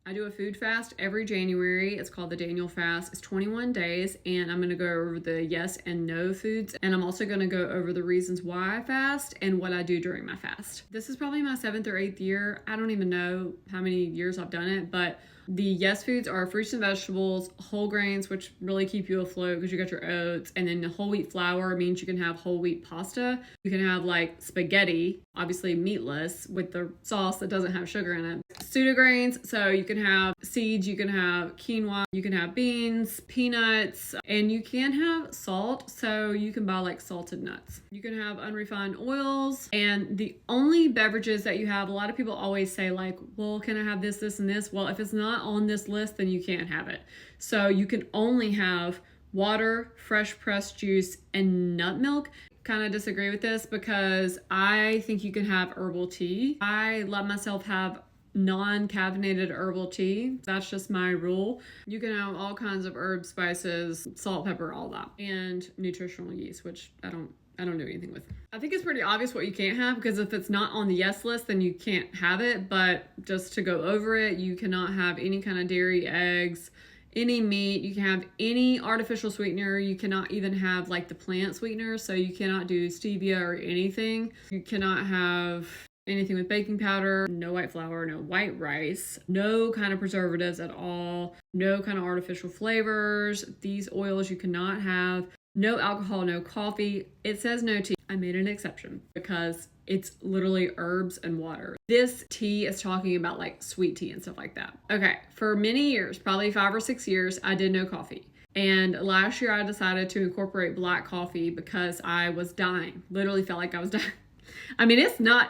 I do a food fast every January. It's called the Daniel Fast. It's 21 days, and I'm going to go over the yes and no foods. And I'm also going to go over the reasons why I fast and what I do during my fast. This is probably my 7th or 8th year. I don't even know how many years I've done it, but the yes foods are fruits and vegetables, whole grains, which really keep you afloat because you got your oats, and then the whole wheat flour means you can have whole wheat pasta. You can have like spaghetti, obviously meatless with the sauce that doesn't have sugar in it. Pseudograins, so you can have seeds, you can have quinoa, you can have beans, peanuts, and you can have salt, so you can buy like salted nuts. You can have unrefined oils, and the only beverages that you have, a lot of people always say like, well, can I have this, this, and this? Well, if it's not on this list, then you can't have it. So you can only have water, fresh pressed juice, and nut milk. Kind of disagree with this because I think you can have herbal tea. I let myself have non-caffeinated herbal tea. That's just my rule. You can have all kinds of herbs, spices, salt, pepper, all that, and nutritional yeast, which I don't do anything with. I think it's pretty obvious what you can't have, because if it's not on the yes list, then you can't have it. But just to go over it, you cannot have any kind of dairy, eggs, any meat. You can have any artificial sweetener. You cannot even have like the plant sweetener. So you cannot do stevia or anything. You cannot have anything with baking powder, no white flour, no white rice, no kind of preservatives at all, no kind of artificial flavors. These oils you cannot have. No alcohol, no coffee. It says no tea. I made an exception because it's literally herbs and water. This tea is talking about like sweet tea and stuff like that. Okay, for many years, probably 5 or 6 years, I did no coffee. And last year I decided to incorporate black coffee because I was dying. Literally felt like I was dying. I mean, it's not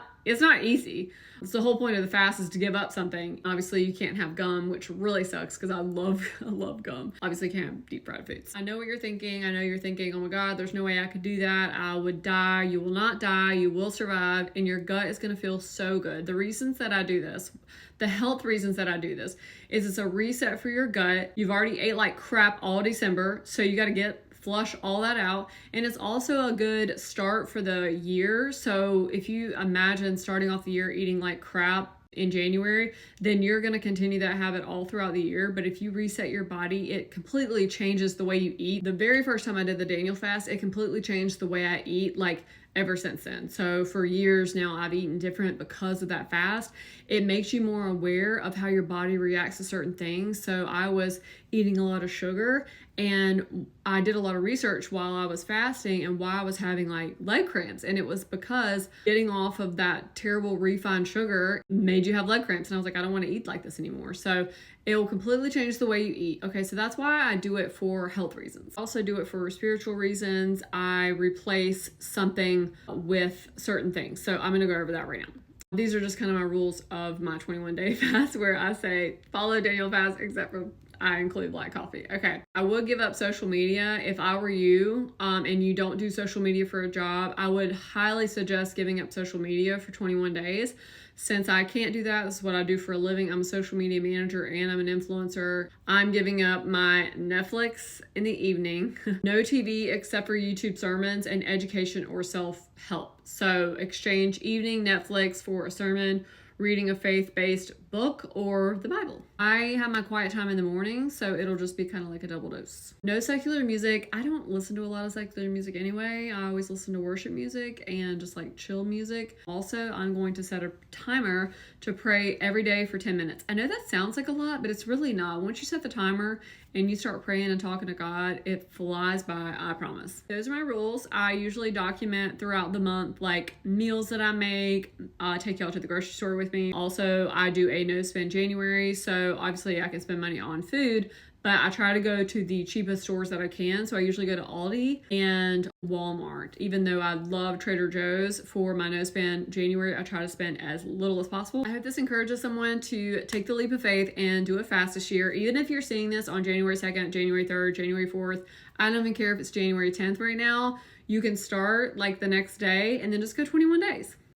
easy. It's the whole point of the fast is to give up something. Obviously, you can't have gum, which really sucks because I love gum. Obviously, can't have deep fried foods. I know what you're thinking. I know you're thinking, oh my God, there's no way I could do that. I would die. You will not die. You will survive. And your gut is going to feel so good. The reasons that I do this, the health reasons that I do this, is it's a reset for your gut. You've already ate like crap all December, so you got to flush all that out. And it's also a good start for the year. So if you imagine starting off the year eating like crap in January, then you're going to continue that habit all throughout the year. But if you reset your body, it completely changes the way you eat. The very first time I did the Daniel fast, it completely changed the way I eat, like ever since then. So for years now, I've eaten different because of that fast. It makes you more aware of how your body reacts to certain things. So I was eating a lot of sugar, and I did a lot of research while I was fasting and why I was having like leg cramps. And it was because getting off of that terrible refined sugar made you have leg cramps. And I was like, I don't want to eat like this anymore. So it will completely change the way you eat. Okay, so that's why I do it for health reasons. I also do it for spiritual reasons. I replace something with certain things. So I'm going to go over that right now. These are just kind of my rules of my 21-day fast, where I say follow Daniel fast, except for I include black coffee. Okay, I would give up social media if I were you, and you don't do social media for a job. I would highly suggest giving up social media for 21 days. Since I can't do that, this is what I do for a living. I'm a social media manager and I'm an influencer. I'm giving up my Netflix in the evening, no TV except for YouTube sermons and education or self-help. So exchange evening Netflix for a sermon, reading a faith-based book, or the Bible. I have my quiet time in the morning, so it'll just be kind of like a double dose. No secular music. I don't listen to a lot of secular music anyway. I always listen to worship music and just like chill music. Also, I'm going to set a timer to pray every day for 10 minutes. I know that sounds like a lot, but it's really not. Once you set the timer and you start praying and talking to God, it flies by, I promise. Those are my rules. I usually document throughout the month, like meals that I make, take y'all to the grocery store with me. Also, I do a no spend January, so obviously I can spend money on food, but I try to go to the cheapest stores that I can. So I usually go to Aldi and Walmart. Even though I love Trader Joe's, for my no spend January, I try to spend as little as possible. I hope this encourages someone to take the leap of faith and do a fast this year. Even if you're seeing this on January 2nd, January 3rd, January 4th, I don't even care if it's January 10th right now. You can start like the next day and then just go 21 days.